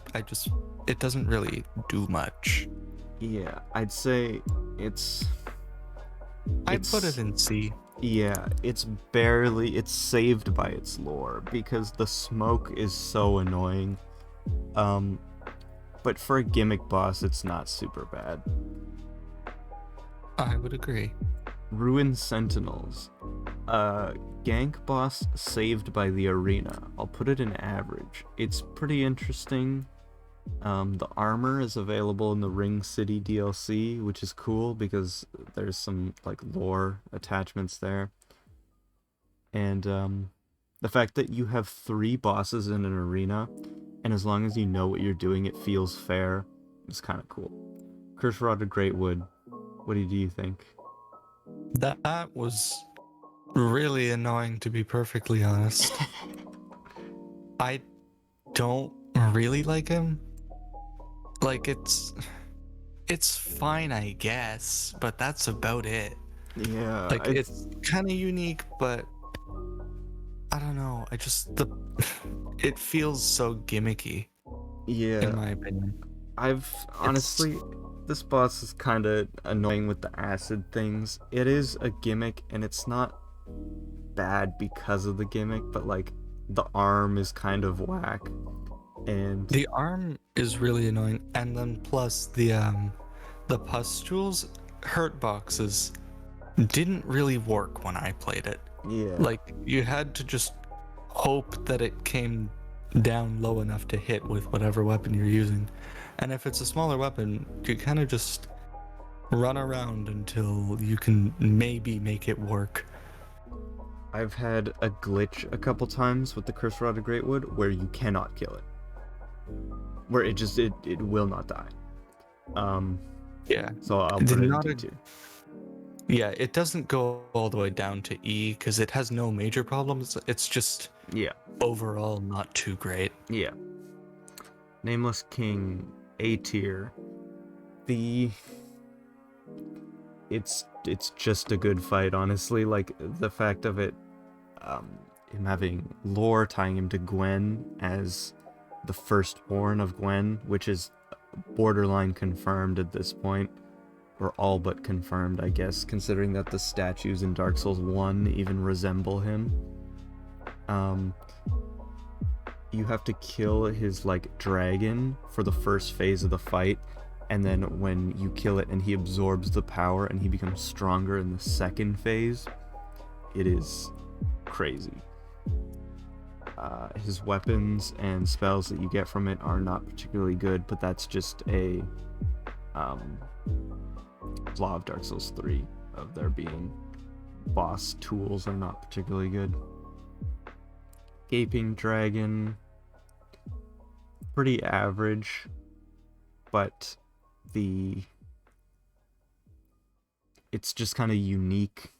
it doesn't really do much. Yeah, I'd say it's I'd put it it's in C. yeah, it's saved by its lore because the smoke is so annoying. Um, but for a gimmick boss, it's not super bad. I would agree. Ruined Sentinels. Gank boss saved by the arena. I'll put it in average. It's pretty interesting. The armor is available in the Ring City DLC, which is cool because there's some like lore attachments there. And the fact that you have 3 bosses in an arena, and as long as you know what you're doing, it feels fair, is kind of cool. Curse Rod of Greatwood. What do you think? That was really annoying, to be perfectly honest. I don't really like him. Like it's fine, I guess, but that's about it. Yeah, Like it's kind of unique, but I don't know. It feels so gimmicky, yeah. in my opinion. I've honestly, this boss is kind of annoying with the acid things. It is a gimmick, and it's not bad because of the gimmick, but like the arm is kind of whack, and The arm is really annoying, and then plus the pustules hurt boxes didn't really work when I played it. yeah, Like you had to just hope that it came down low enough to hit with whatever weapon you're using. And if it's a smaller weapon, you kind of just run around until you can maybe make it work. I've had a glitch a couple times with the Curse Rod of Greatwood where you cannot kill it, where it will not die. Yeah. So I'll put it in Not a, D2. yeah, it doesn't go all the way down to E because it has no major problems. It's just Yeah, overall not too great. yeah. Nameless King, A tier. The it's just a good fight, honestly. Like the fact of it, him having lore tying him to Gwen as the firstborn of Gwen, which is borderline confirmed at this point, or all but confirmed, I guess, considering that the statues in Dark Souls 1 even resemble him. You have to kill his like dragon for the first phase of the fight, and then when you kill it and he absorbs the power and he becomes stronger in the second phase, it is crazy. His weapons and spells that you get from it are not particularly good, but that's just a flaw of Dark Souls 3 of there being boss tools are not particularly good. Gaping Dragon, pretty average, but it's just kind of unique,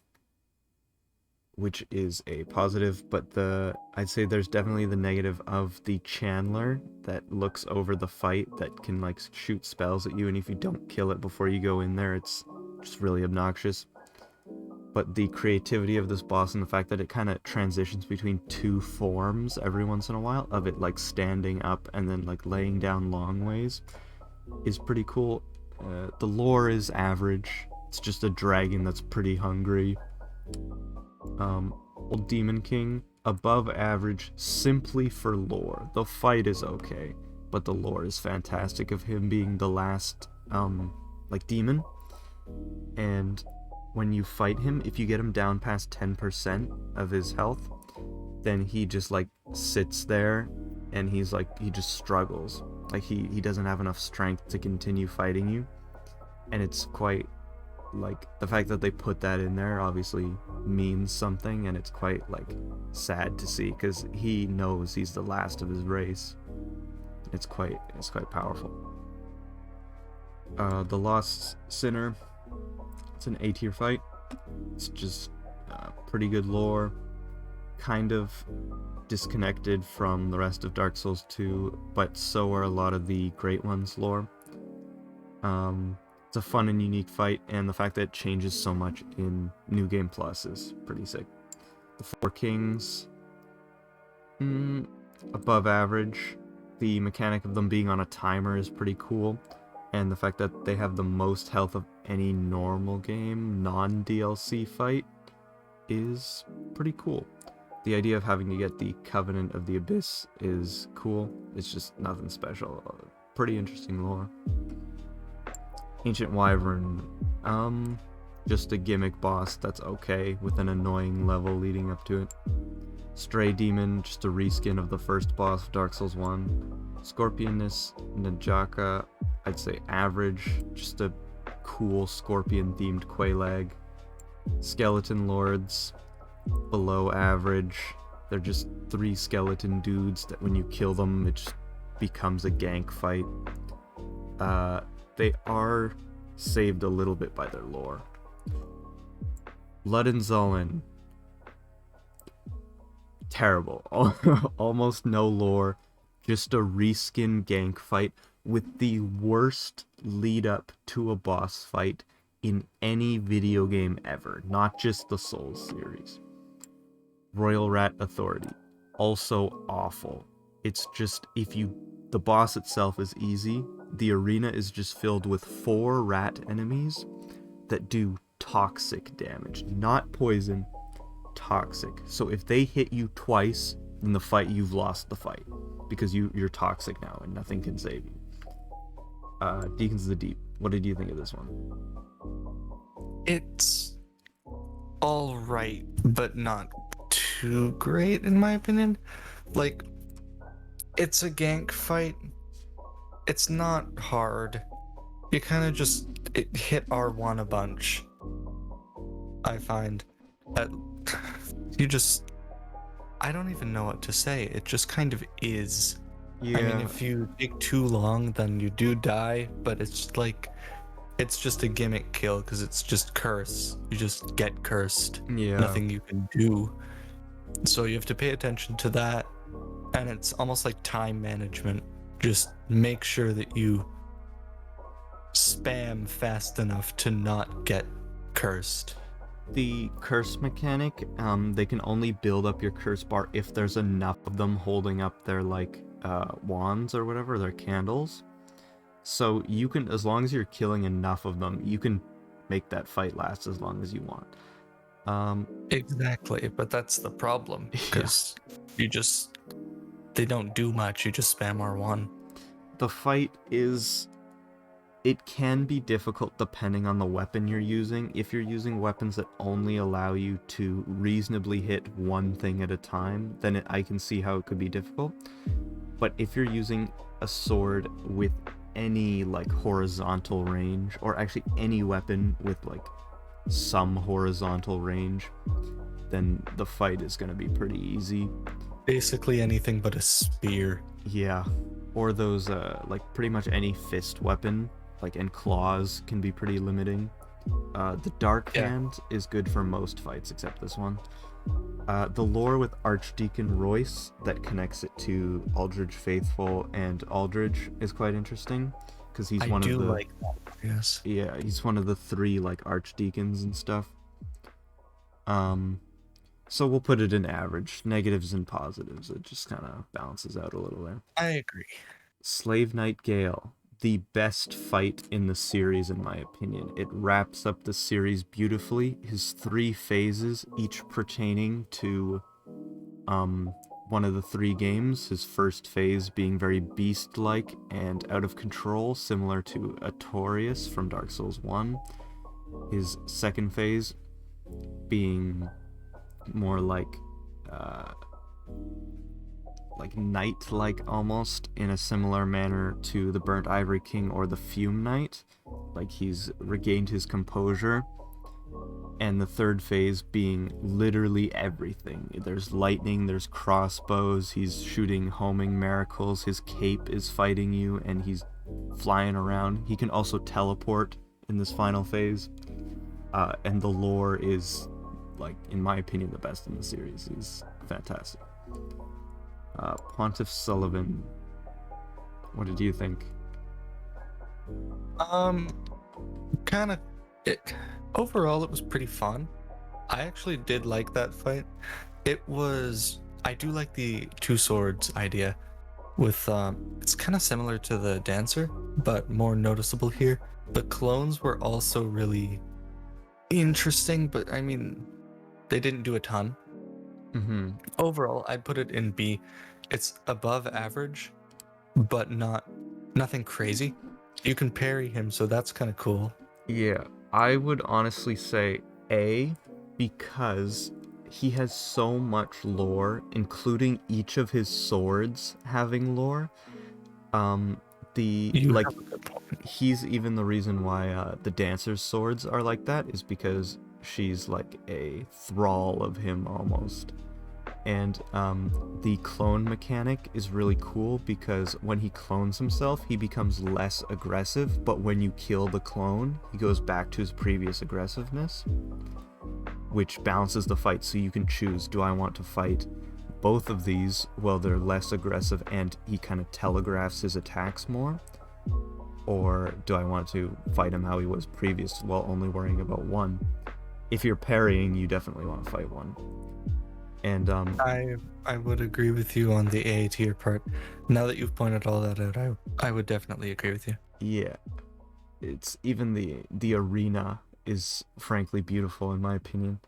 which is a positive, but I'd say there's definitely the negative of the Chandler that looks over the fight that can like shoot spells at you, and if you don't kill it before you go in there, it's just really obnoxious. But the creativity of this boss and the fact that it kind of transitions between 2 forms every once in a while, of it like standing up and then like laying down long ways, is pretty cool. The lore is average. It's just a dragon that's pretty hungry. Old Demon King, above average simply for lore. The fight is okay, but the lore is fantastic of him being the last like demon. And when you fight him, if you get him down past 10% of his health, then he just like sits there and he just struggles. Like he doesn't have enough strength to continue fighting you. And it's quite like the fact that they put that in there obviously means something, and it's quite like sad to see because he knows he's the last of his race. It's quite powerful. The Lost Sinner, it's an A tier fight. It's just pretty good lore, kind of disconnected from the rest of Dark Souls 2, but so are a lot of the Great Ones lore. It's a fun and unique fight, and the fact that it changes so much in New Game Plus is pretty sick. The Four Kings, above average. The mechanic of them being on a timer is pretty cool, and the fact that they have the most health of any normal game, non-DLC fight, is pretty cool. The idea of having to get the Covenant of the Abyss is cool. It's just nothing special. Pretty interesting lore. Ancient Wyvern, just a gimmick boss that's okay, with an annoying level leading up to it. Stray Demon, just a reskin of the first boss of Dark Souls 1. Scorpioness, Najaka, I'd say average, just a cool scorpion-themed Quelaag. Skeleton Lords, below average. They're just 3 skeleton dudes that when you kill them, it just becomes a gank fight. They are saved a little bit by their lore. Ludden Zullen, terrible. Almost no lore, just a reskin gank fight with the worst lead up to a boss fight in any video game ever, not just the Souls series. Royal Rat Authority, also awful. It's just, the boss itself is easy, the arena is just filled with 4 rat enemies that do toxic damage, not poison, toxic. So if they hit you twice in the fight, you've lost the fight, because you're toxic now and nothing can save you. Deacons of the Deep, what did you think of this one? It's all right, but not too great in my opinion. Like, it's a gank fight. It's not hard. You kind of just hit R1 a bunch. I find that I don't even know what to say. It just kind of is. Yeah. I mean, if you take too long, then you do die, but it's like, it's just a gimmick kill because it's just curse. You just get cursed. Yeah. Nothing you can do. So you have to pay attention to that, and it's almost like time management. Just make sure that you spam fast enough to not get cursed. The curse mechanic, they can only build up your curse bar if there's enough of them holding up their wands or whatever, their candles. So you can, as long as you're killing enough of them, you can make that fight last as long as you want. Exactly, but that's the problem, because they don't do much, you just spam R1. The fight it can be difficult depending on the weapon you're using. If you're using weapons that only allow you to reasonably hit one thing at a time, then I can see how it could be difficult. But if you're using a sword with any horizontal range, or actually any weapon with some horizontal range, then the fight is going to be pretty easy. Basically anything but a spear. Yeah, or those pretty much any fist weapon, and claws can be pretty limiting. The Dark Hand is good for most fights except this one. The lore with Archdeacon Royce that connects it to Aldridge Faithful and Aldridge is quite interesting, because he's one of the like that. Yes. Yeah, he's one of the 3 archdeacons and stuff. So we'll put it in average, negatives and positives. It just kind of balances out a little there. I agree. Slave Knight Gale, the best fight in the series in my opinion. It wraps up the series beautifully. His 3 phases, each pertaining to one of the 3 games. His first phase being very beast-like and out of control, similar to Artorias from Dark Souls 1. His second phase being more knight-like almost, in a similar manner to the Burnt Ivory King or the Fume Knight. He's regained his composure. And the third phase being literally everything. There's lightning, there's crossbows, he's shooting homing miracles, his cape is fighting you, and he's flying around. He can also teleport in this final phase. And the lore is, in my opinion, the best in the series. He's fantastic. Pontiff Sullivan, what did you think? kind of it overall it was pretty fun. I actually did like that fight. I do like the two swords idea with it's kind of similar to the dancer but more noticeable here. The clones were also really interesting, but I mean they didn't do a ton. Mm-hmm. Overall I'd put it in B. It's above average but nothing crazy. You can parry him, so that's kind of cool. Yeah, I would honestly say A, because he has so much lore, including each of his swords having lore. Um, the You like have a good point. he's even the reason why the dancer's swords are like that is because she's like a thrall of him almost. And the clone mechanic is really cool because when he clones himself, he becomes less aggressive, but when you kill the clone, he goes back to his previous aggressiveness, which balances the fight. So you can choose, do I want to fight both of these while they're less aggressive and he kind of telegraphs his attacks more? Or do I want to fight him how he was previous while only worrying about one? If you're parrying, you definitely want to fight one. And I would agree with you on the A tier part. Now that you've pointed all that out, I would definitely agree with you. yeah, it's even the arena is frankly beautiful in my opinion.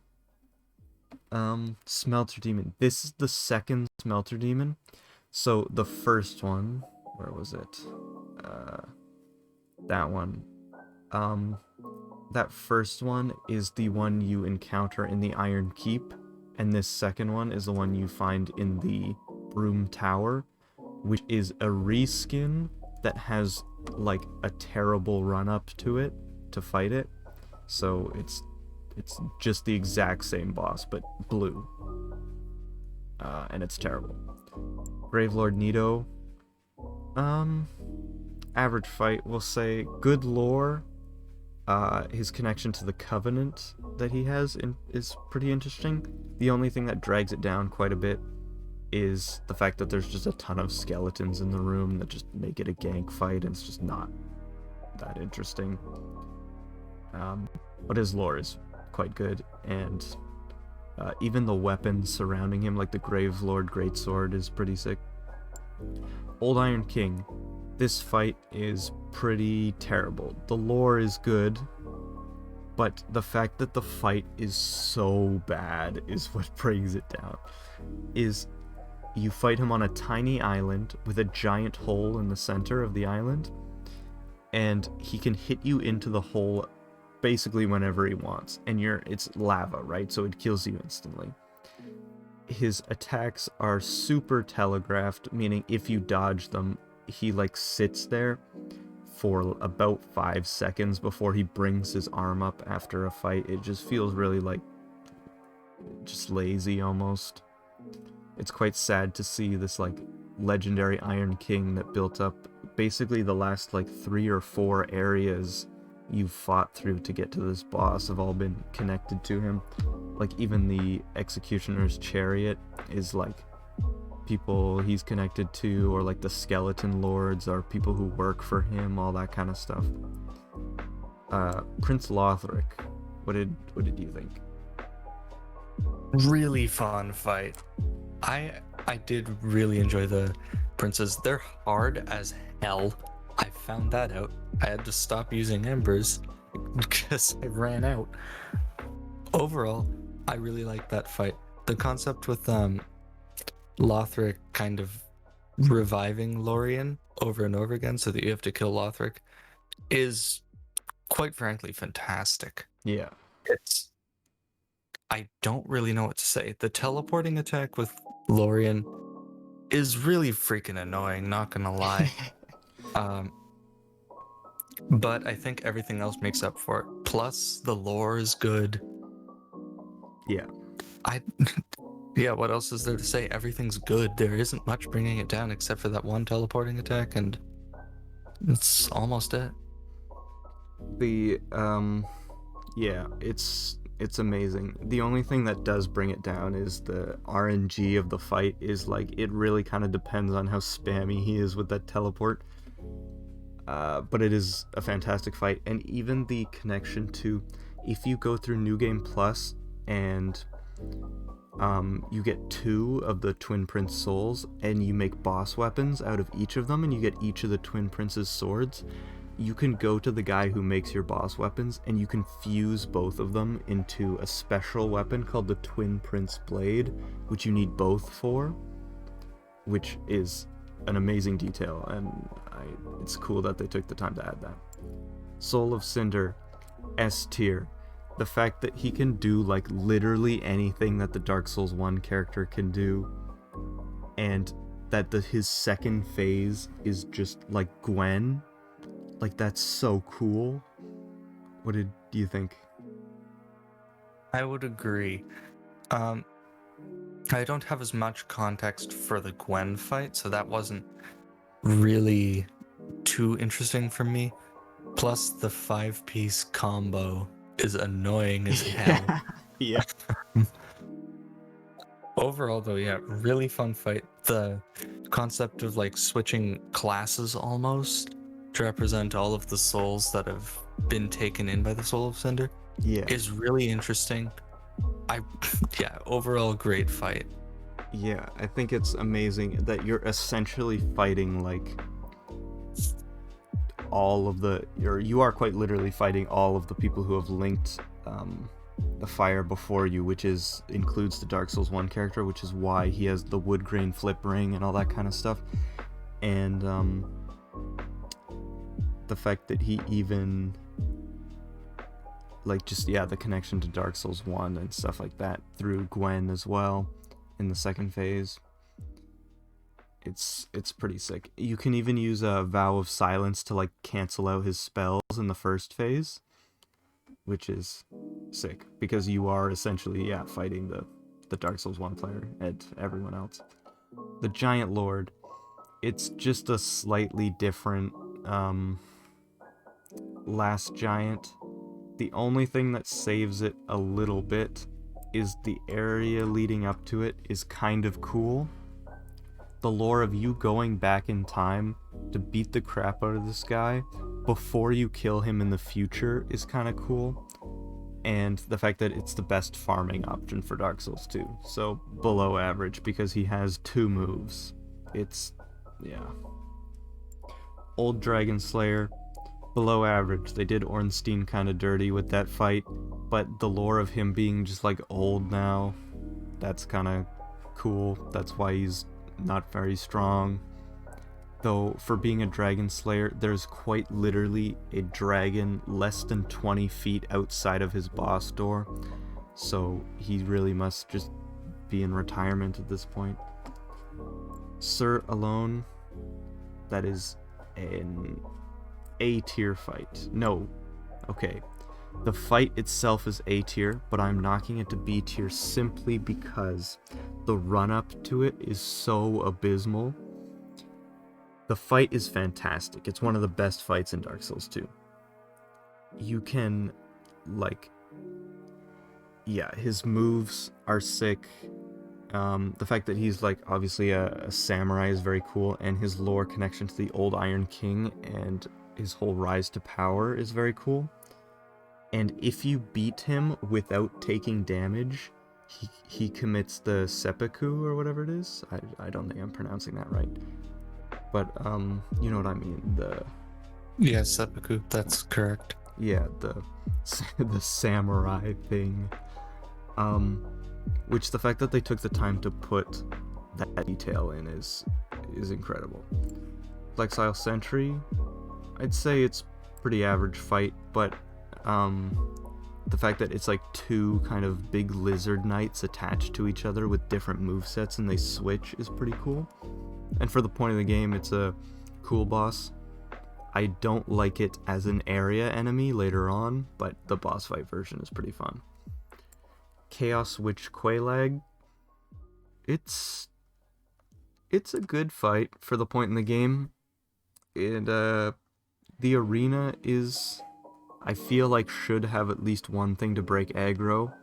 Smelter Demon. This is the second Smelter Demon. So the first one, where was it? That one. That first one is the one you encounter in the Iron Keep, and this second one is the one you find in the Broom Tower, which is a reskin that has like a terrible run up to it to fight it. So it's just the exact same boss but blue. And it's terrible. Gravelord Nito. Average fight, we'll say. Good lore. His connection to the Covenant that he has is pretty interesting. The only thing that drags it down quite a bit is the fact that there's just a ton of skeletons in the room that just make it a gank fight, and it's just not that interesting. But his lore is quite good, and even the weapons surrounding him, like the Gravelord Greatsword, is pretty sick. Old Iron King. This fight is pretty terrible. The lore is good, but the fact that the fight is so bad is what brings it down. Is you fight him on a tiny island with a giant hole in the center of the island, and he can hit you into the hole basically whenever he wants, and it's lava, right? So it kills you instantly. His attacks are super telegraphed, meaning if you dodge them, he like sits there for about 5 seconds before he brings his arm up after a fight. It just feels really like just lazy almost. It's quite sad to see this like legendary Iron King that built up basically the last like 3 or 4 areas you've fought through to get to this boss have all been connected to him. Like even the Executioner's Chariot is like people he's connected to, or like the Skeleton Lords are people who work for him, all that kind of stuff. Prince Lothric, what did you think? Really fun fight. I did really enjoy the princes. They're hard as hell. I found that out. I had to stop using embers because I ran out. Overall, I really liked that fight. The concept with Lothric kind of reviving Lorien over and over again so that you have to kill Lothric is quite frankly fantastic. Yeah. I don't really know what to say. The teleporting attack with Lorien is really freaking annoying, not gonna lie. But I think everything else makes up for it. Plus, the lore is good. Yeah. Yeah, what else is there to say? Everything's good. There isn't much bringing it down except for that one teleporting attack, and that's almost it. Yeah, it's amazing. The only thing that does bring it down is the RNG of the fight is like it really kind of depends on how spammy he is with that teleport. but it is a fantastic fight, and even the connection to if you go through New Game Plus and you get 2 of the Twin Prince souls, and you make boss weapons out of each of them, and you get each of the Twin Prince's swords. You can go to the guy who makes your boss weapons, and you can fuse both of them into a special weapon called the Twin Prince Blade, which you need both for, which is an amazing detail, and it's cool that they took the time to add that. Soul of Cinder, S tier. The fact that he can do like literally anything that the Dark Souls 1 character can do, and that his second phase is just like Gwen, like that's so cool. What do you think? I would agree. I don't have as much context for the Gwen fight, so that wasn't really too interesting for me. Plus, the 5-piece combo is annoying as hell. Yeah. Overall, though, yeah, really fun fight. The concept of like switching classes almost to represent all of the souls that have been taken in by the Soul of Cinder is really interesting. Overall great fight. Yeah, I think it's amazing that you're essentially fighting like you are quite literally fighting all of the people who have linked the fire before you, which includes the Dark Souls 1 character, which is why he has the wood grain flip ring and all that kind of stuff. And the fact that he even like the connection to Dark Souls 1 and stuff like that through Gwen as well in the second phase. It's pretty sick. You can even use a Vow of Silence to like cancel out his spells in the first phase, which is sick because you are essentially fighting the Dark Souls 1 player and everyone else. The Giant Lord, it's just a slightly different Last Giant. The only thing that saves it a little bit is the area leading up to it is kind of cool. The lore of you going back in time to beat the crap out of this guy before you kill him in the future is kind of cool. And the fact that it's the best farming option for Dark Souls 2. So below average because he has 2 moves. Old Dragon Slayer, below average. They did Ornstein kind of dirty with that fight, but the lore of him being just like old now, that's kind of cool. That's why he's not very strong. Though for being a Dragon Slayer, there's quite literally a dragon less than 20 feet outside of his boss door, so he really must just be in retirement at this point. Sir Alone, that is an A tier fight. No, okay. The fight itself is A tier, but I'm knocking it to B tier simply because the run-up to it is so abysmal. The fight is fantastic. It's one of the best fights in Dark Souls 2. You can, his moves are sick. The fact that he's, obviously a samurai is very cool, and his lore connection to the old Iron King and his whole rise to power is very cool. And if you beat him without taking damage, he commits the seppuku or whatever it is. I don't think I'm pronouncing that right. But, you know what I mean. Seppuku, that's correct. Yeah, the samurai thing. Which the fact that they took the time to put that detail in is incredible. Flexile Sentry, I'd say it's pretty average fight, but the fact that it's 2 kind of big lizard knights attached to each other with different movesets and they switch is pretty cool. And for the point of the game, it's a cool boss. I don't like it as an area enemy later on, but the boss fight version is pretty fun. Chaos Witch Quelaag, it's a good fight for the point in the game. And the arena I feel like should have at least one thing to break aggro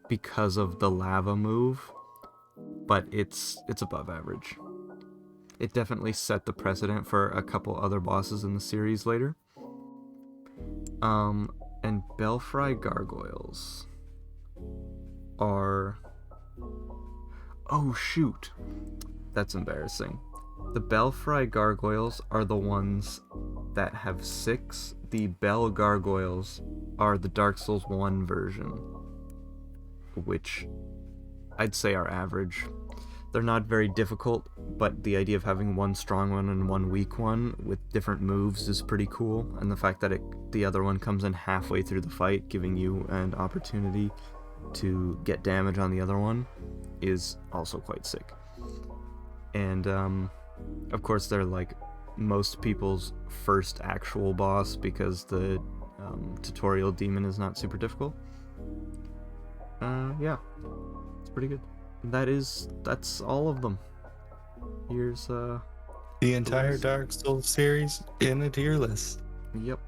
because of the lava move, but it's above average. it definitely set the precedent for a couple other bosses in the series later. And Belfry gargoyles are... Oh, shoot. That's embarrassing. The Belfry gargoyles are the ones that have 6. The Bell gargoyles are the Dark Souls 1 version, which I'd say are average. They're not very difficult, but the idea of having one strong one and one weak one with different moves is pretty cool, and the fact that the other one comes in halfway through the fight, giving you an opportunity to get damage on the other one, is also quite sick. And of course they're like most people's first actual boss because the tutorial demon is not super difficult. Yeah, it's pretty good. That's all of them. Here's the entire Dark Souls series in a tier list. Yep.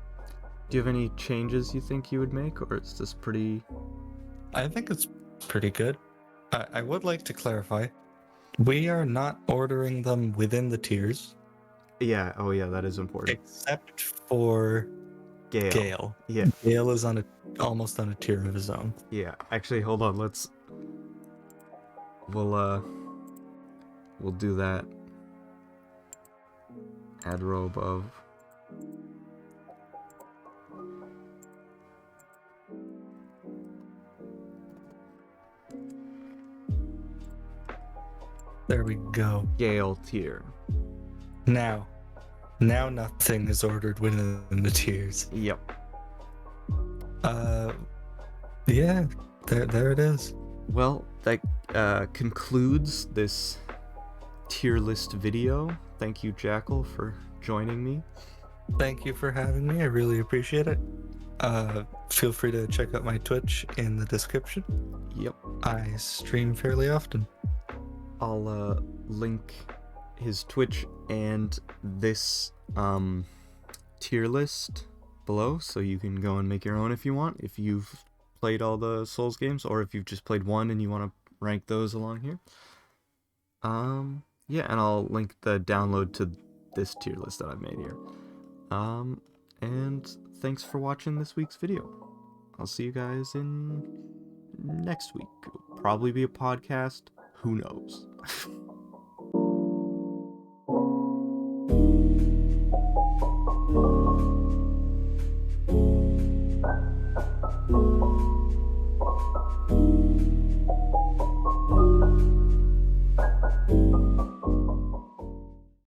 Do you have any changes you think you would make, or it's just pretty... I think it's pretty good. I would like to clarify, we are not ordering them within the tiers. Yeah, oh yeah, that is important. Except for Gale. Yeah. Gale is almost on a tier of his own. Yeah, actually, hold on, we'll do that. Add row above. There we go. Gale tier. Now nothing is ordered within the tiers. Yep. Yeah, there it is. Well, that concludes this tier list video. Thank you, Jakl, for joining me. Thank you for having me. I really appreciate it. Feel free to check out my Twitch in the description. Yep. I stream fairly often. I'll link his Twitch and this tier list below, so you can go and make your own if you want, if you've played all the Souls games, or if you've just played one and you want to rank those along here. Yeah, and I'll link the download to this tier list that I've made here. And thanks for watching this week's video. I'll see you guys in next week. It'll probably be a podcast. Who knows?